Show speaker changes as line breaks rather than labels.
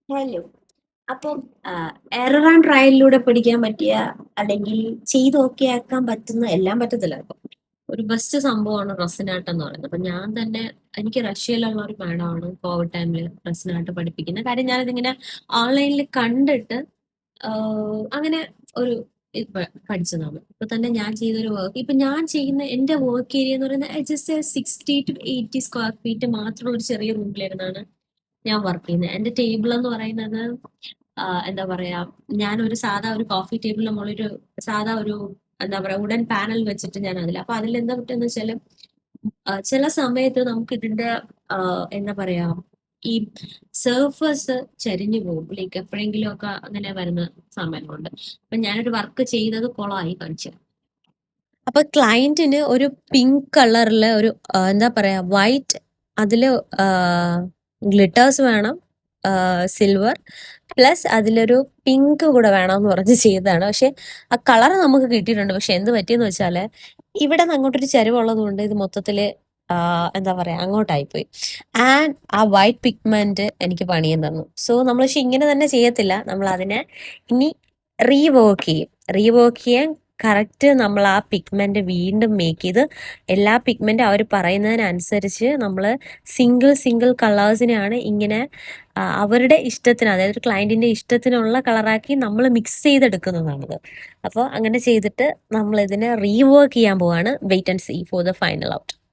Hello. അപ്പം error and ട്രയലിലൂടെ പഠിക്കാൻ പറ്റിയ അല്ലെങ്കിൽ ചെയ്ത് ഓക്കെ ആക്കാൻ പറ്റുന്ന എല്ലാം പറ്റത്തില്ല. ഇപ്പം ഒരു ബെസ്റ്റ് സംഭവമാണ് റസിനാട്ട് എന്ന് പറയുന്നത്. അപ്പൊ ഞാൻ തന്നെ എനിക്ക് റഷ്യയിലുള്ള ഒരു മാഡമാണ് കോവിഡ് ടൈമിൽ റസിനാട്ട് പഠിപ്പിക്കുന്നത്. കാര്യം ഞാനിതിങ്ങനെ ഓൺലൈനിൽ കണ്ടിട്ട് അങ്ങനെ ഒരു പഠിച്ചതാണ്. ഇപ്പൊ തന്നെ ഞാൻ ചെയ്തൊരു വർക്ക്, ഇപ്പൊ ഞാൻ ചെയ്യുന്ന എന്റെ വർക്ക് ഏരിയ എന്ന് പറയുന്നത് ജസ്റ്റ് 60 to 80 സ്ക്വയർ ഫീറ്റ് മാത്രമുള്ള ഒരു ചെറിയ റൂമിലിരുന്നാണ് ഞാൻ വർക്ക് ചെയ്യുന്നത്. എന്റെ ടേബിൾ എന്ന് പറയുന്നത് എന്താ പറയാ, ഞാനൊരു സാധാ ഒരു കോഫി ടേബിളിൽ നമ്മളൊരു സാധാ ഒരു എന്താ പറയാ വുഡൻ പാനൽ വെച്ചിട്ട് ഞാൻ അപ്പൊ അതിൽ എന്താ പറ്റുന്ന വെച്ചാല് ചില സമയത്ത് നമുക്ക് ഇതിന്റെ എന്താ പറയാ ഈ സർഫസ് ചരിഞ്ഞു പോകും, ലൈക്ക് എപ്പോഴെങ്കിലും ഒക്കെ അങ്ങനെ വരുന്ന സമയമുണ്ട്. അപ്പൊ ഞാനൊരു വർക്ക് ചെയ്തത് കുളമായി കാണിച്ചു. അപ്പൊ ക്ലയന്റിന് ഒരു പിങ്ക് കളറില് ഒരു എന്താ പറയാ വൈറ്റ്, അതില് ഗ്ലിറ്റേഴ്സ് വേണം, സിൽവർ പ്ലസ് അതിലൊരു പിങ്ക് കൂടെ വേണമെന്ന് പറഞ്ഞ് ചെയ്തതാണ്. പക്ഷെ ആ കളർ നമുക്ക് കിട്ടിയിട്ടുണ്ട്. പക്ഷെ എന്ത് പറ്റിയെന്ന് വെച്ചാല് ഇവിടെ നിന്ന് അങ്ങോട്ടൊരു ചരിവുള്ളത് കൊണ്ട് ഇത് മൊത്തത്തില് എന്താ പറയാ അങ്ങോട്ടായി പോയി. ആൻഡ് ആ വൈറ്റ് പിഗ്മെന്റ് എനിക്ക് പണിയും തന്നു. സോ നമ്മൾ പക്ഷെ ഇങ്ങനെ തന്നെ ചെയ്യത്തില്ല, നമ്മൾ അതിനെ ഇനി റീവർക്ക് ചെയ്യും. റീവർക്ക് ചെയ്യാൻ കറക്റ്റ് നമ്മൾ ആ പിഗ്മെന്റ് വീണ്ടും മേക്ക് ചെയ്ത് എല്ലാ പിഗ്മെന്റ് അവർ പറയുന്നതിനനുസരിച്ച് നമ്മൾ സിംഗിൾ സിംഗിൾ കളേഴ്സിനെയാണ് ഇങ്ങനെ അവരുടെ ഇഷ്ടത്തിന്, അതായത് ഒരു ക്ലയന്റിന്റെ ഇഷ്ടത്തിനുള്ള കളറാക്കി നമ്മൾ മിക്സ് ചെയ്തെടുക്കുന്നതാണിത്. അപ്പോൾ അങ്ങനെ ചെയ്തിട്ട് നമ്മൾ ഇതിനെ റീവർക്ക് ചെയ്യാൻ പോവാണ്. Wait and see for the final out.